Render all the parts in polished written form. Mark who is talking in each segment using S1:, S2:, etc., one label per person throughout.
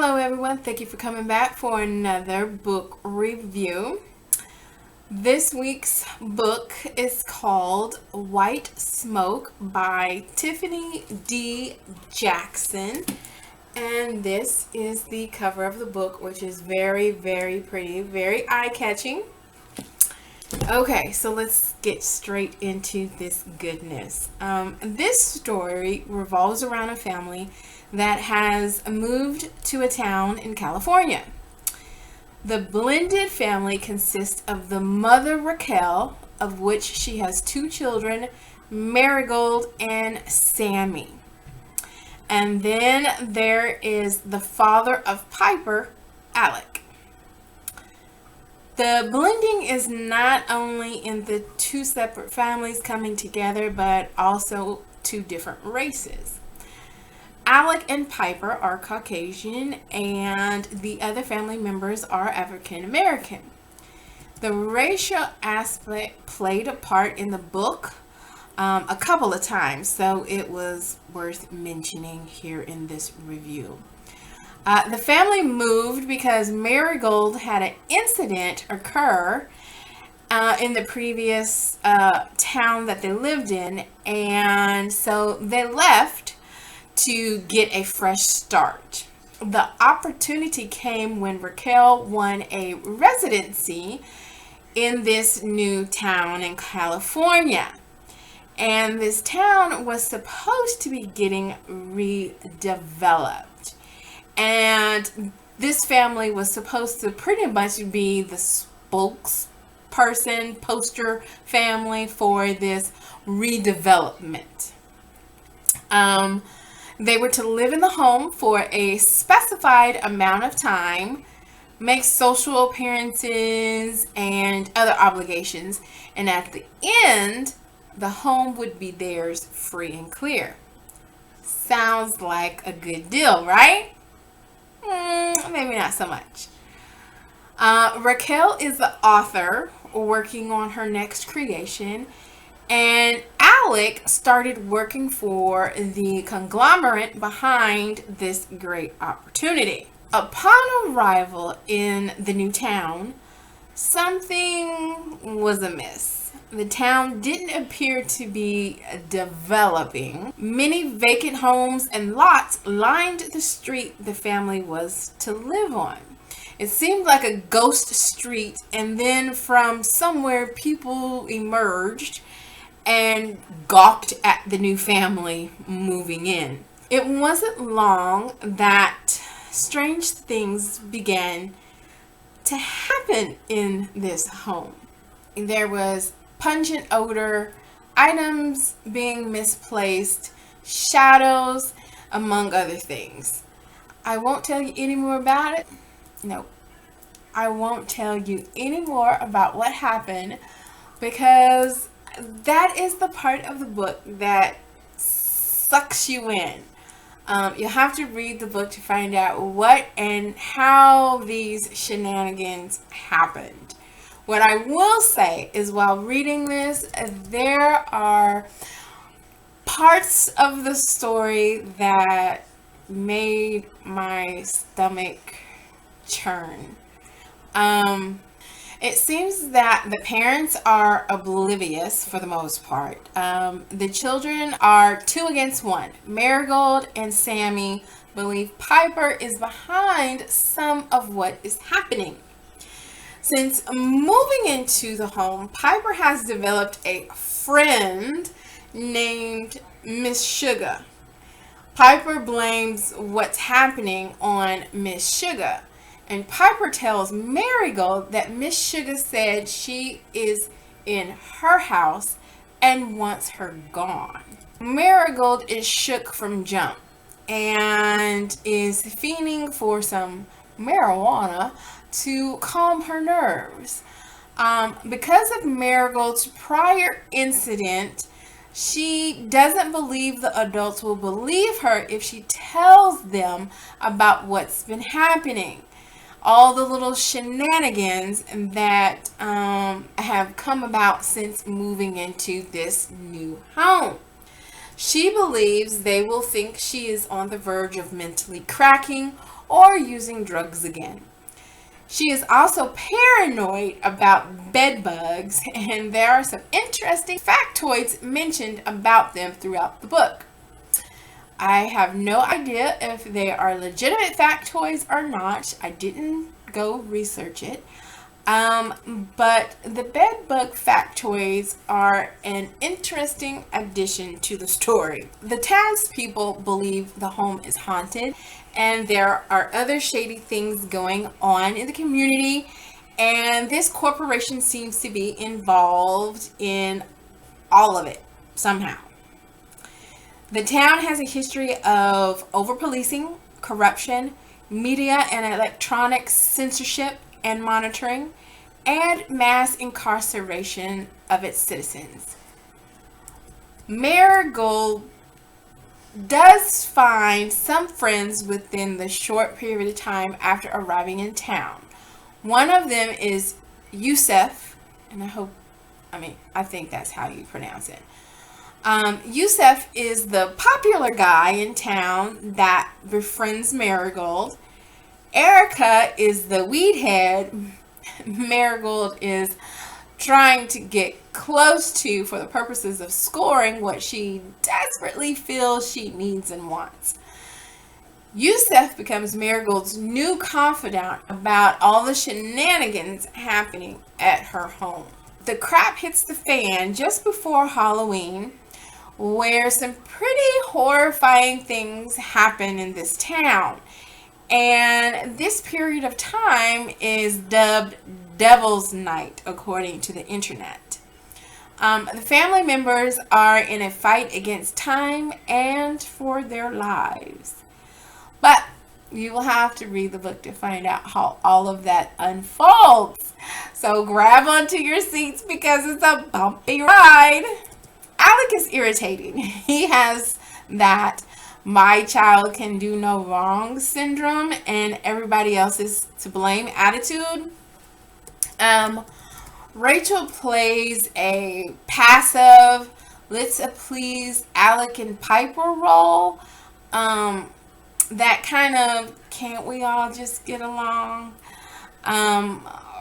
S1: Hello everyone, thank you for coming back for another book review. This week's book is called White Smoke by Tiffany D. Jackson. And this is the cover of the book, which is very, very pretty, very eye-catching. Okay, so let's get straight into this goodness. This story revolves around a family that has moved to a town in California. The blended family consists of the mother Raquel, of which she has two children, Marigold and Sammy. And then there is the father of Piper, Alec. The blending is not only in the two separate families coming together, but also two different races. Alec and Piper are Caucasian, and the other family members are African American. The racial aspect played a part in the book a couple of times, so it was worth mentioning here in this review. The family moved because Marigold had an incident occur in the previous town that they lived in, and so they left to get a fresh start. The opportunity came when Raquel won a residency in this new town in California. And this town was supposed to be getting redeveloped. And this family was supposed to pretty much be the spokesperson, poster family for this redevelopment. They were to live in the home for a specified amount of time, make social appearances and other obligations, and at the end, the home would be theirs free and clear. Sounds like a good deal, right? Maybe not so much. Raquel is the author working on her next creation, and Alec started working for the conglomerate behind this great opportunity. Upon arrival in the new town, something was amiss. The town didn't appear to be developing. Many vacant homes and lots lined the street the family was to live on. It seemed like a ghost street, and then from somewhere people emerged and gawked at the new family moving in. It wasn't long that strange things began to happen in this home. There was pungent odor, items being misplaced, shadows, among other things. I won't tell you any more about it. No, I won't tell you any more about what happened, because that is the part of the book that sucks you in. You have to read the book to find out what and how these shenanigans happened. What I will say is, while reading this, there are parts of the story that made my stomach churn. It seems that the parents are oblivious for the most part. The children are 2 against 1. Marigold and Sammy believe Piper is behind some of what is happening. Since moving into the home, Piper has developed a friend named Miss Sugar. Piper blames what's happening on Miss Sugar. And Piper tells Marigold that Miss Sugar said she is in her house and wants her gone. Marigold is shook from jump and is fiending for some marijuana to calm her nerves. Because of Marigold's prior incident, she doesn't believe the adults will believe her if she tells them about what's been happening. All the little shenanigans that have come about since moving into this new home. She believes they will think she is on the verge of mentally cracking or using drugs again. She is also paranoid about bed bugs, and there are some interesting factoids mentioned about them throughout the book. I have no idea if they are legitimate factoids or not. I didn't go research it. But the bed bug factoids are an interesting addition to the story. The townspeople believe the home is haunted, and there are other shady things going on in the community, and this corporation seems to be involved in all of it somehow. The town has a history of over-policing, corruption, media and electronic censorship and monitoring, and mass incarceration of its citizens. Marigold does find some friends within the short period of time after arriving in town. One of them is Yusef, and I think that's how you pronounce it. Yusef is the popular guy in town that befriends Marigold. Erica is the weed head Marigold is trying to get close to for the purposes of scoring what she desperately feels she needs and wants. Yusef becomes Marigold's new confidant about all the shenanigans happening at her home. The crap hits the fan just before Halloween, where some pretty horrifying things happen in this town. And this period of time is dubbed Devil's Night, according to the internet. The family members are in a fight against time and for their lives. But you will have to read the book to find out how all of that unfolds. So grab onto your seats because it's a bumpy ride. Alec is irritating. He has that "my child can do no wrong" syndrome and everybody else is to blame attitude. Rachel plays a passive, let's please Alec and Piper role. That kind of, can't we all just get along?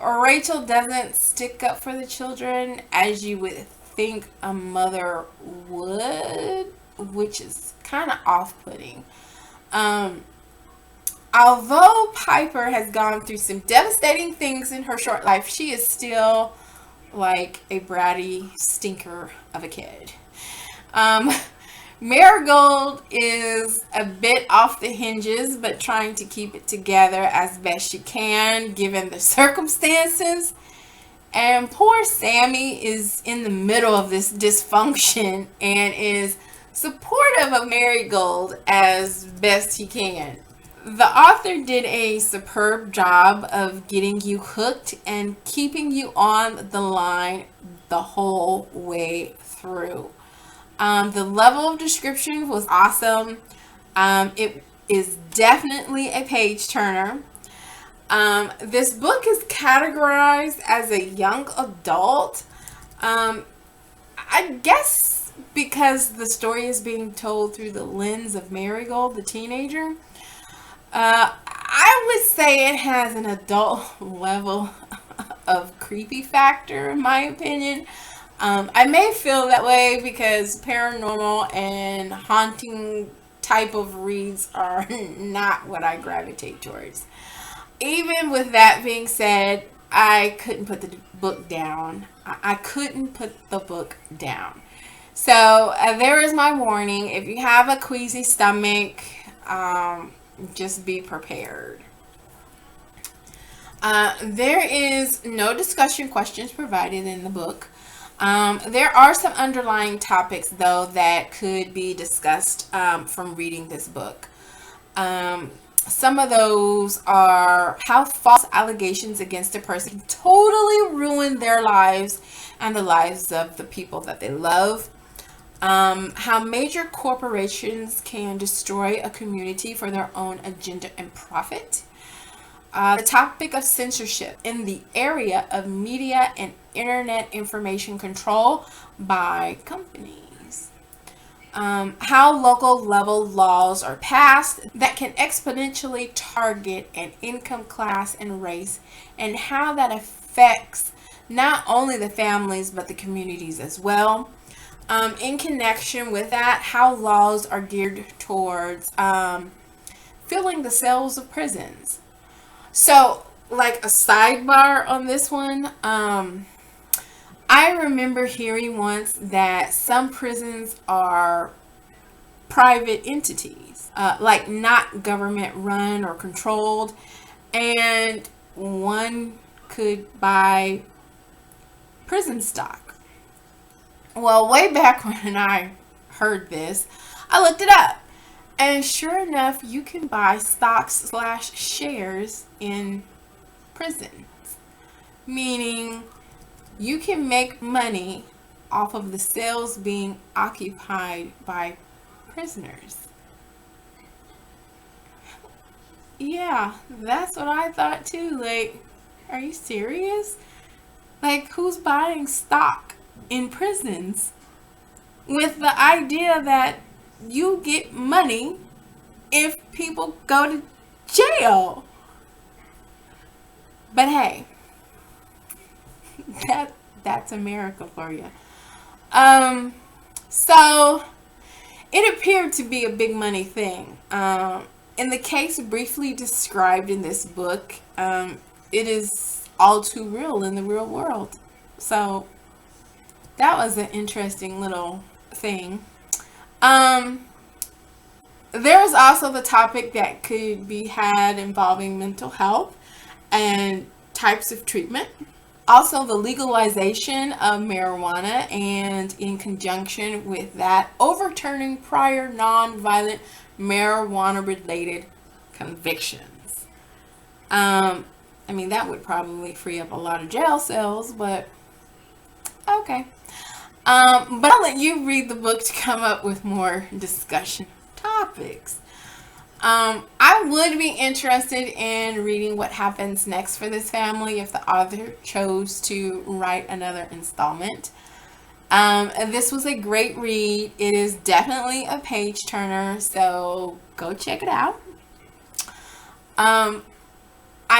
S1: Rachel doesn't stick up for the children as you would think a mother would, which is kind of off-putting. Although Piper has gone through some devastating things in her short life, she is still like a bratty stinker of a kid. Marigold is a bit off the hinges, but trying to keep it together as best she can given the circumstances. And poor Sammy is in the middle of this dysfunction and is supportive of Marigold as best he can. The author did a superb job of getting you hooked and keeping you on the line the whole way through. The level of description was awesome. It is definitely a page turner. This book is categorized as a young adult. I guess because the story is being told through the lens of Marigold, the teenager. I would say it has an adult level of creepy factor, in my opinion. I may feel that way because paranormal and haunting type of reads are not what I gravitate towards. Even with that being said, I couldn't put the book down. I couldn't put the book down. So there is my warning. If you have a queasy stomach, just be prepared. There is no discussion questions provided in the book. There are some underlying topics, though, that could be discussed from reading this book. Some of those are how false allegations against a person can totally ruin their lives and the lives of the people that they love. How major corporations can destroy a community for their own agenda and profit. The topic of censorship in the area of media and internet information control by companies. how local level laws are passed that can exponentially target an income class and race, and how that affects not only the families but the communities as well. In connection with that, how laws are geared towards filling the cells of prisons. So, like a sidebar on this one, I remember hearing once that some prisons are private entities, like not government run or controlled, and one could buy prison stock. Well, way back when I heard this, I looked it up. And sure enough, you can buy stocks/shares in prisons. Meaning you can make money off of the cells being occupied by prisoners. Yeah, that's what I thought too. Like, are you serious? Like, who's buying stock in prisons with the idea that you get money if people go to jail? But hey, that's America for you. So it appeared to be a big money thing. In the case briefly described in this book, it is all too real in the real world. So that was an interesting little thing. There's also the topic that could be had involving mental health and types of treatment. Also, the legalization of marijuana, and in conjunction with that, overturning prior non-violent marijuana-related convictions. I mean, that would probably free up a lot of jail cells, but okay. But I'll let you read the book to come up with more discussion topics. I would be interested in reading what happens next for this family if the author chose to write another installment. This was a great read. It is definitely a page turner, so go check it out. I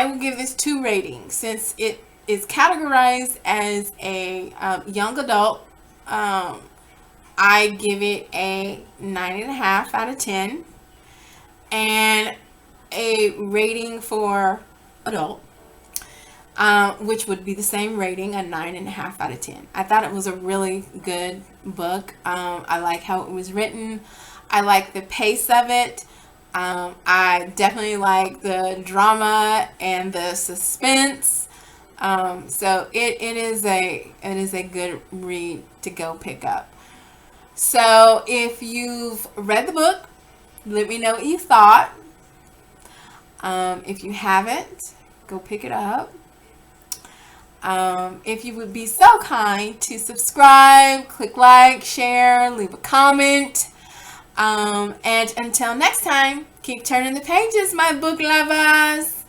S1: will give this 2 ratings since it is categorized as a young adult. I give it a 9.5 out of 10. And a rating for adult, which would be the same rating, a 9.5 out of 10. I thought it was a really good book. I like how it was written. I like the pace of it. I definitely like the drama and the suspense. So it is a good read to go pick up. So if you've read the book, let me know what you thought. If you haven't, go pick it up. If you would be so kind to subscribe, click like, share, leave a comment. And until next time, keep turning the pages, my book lovers.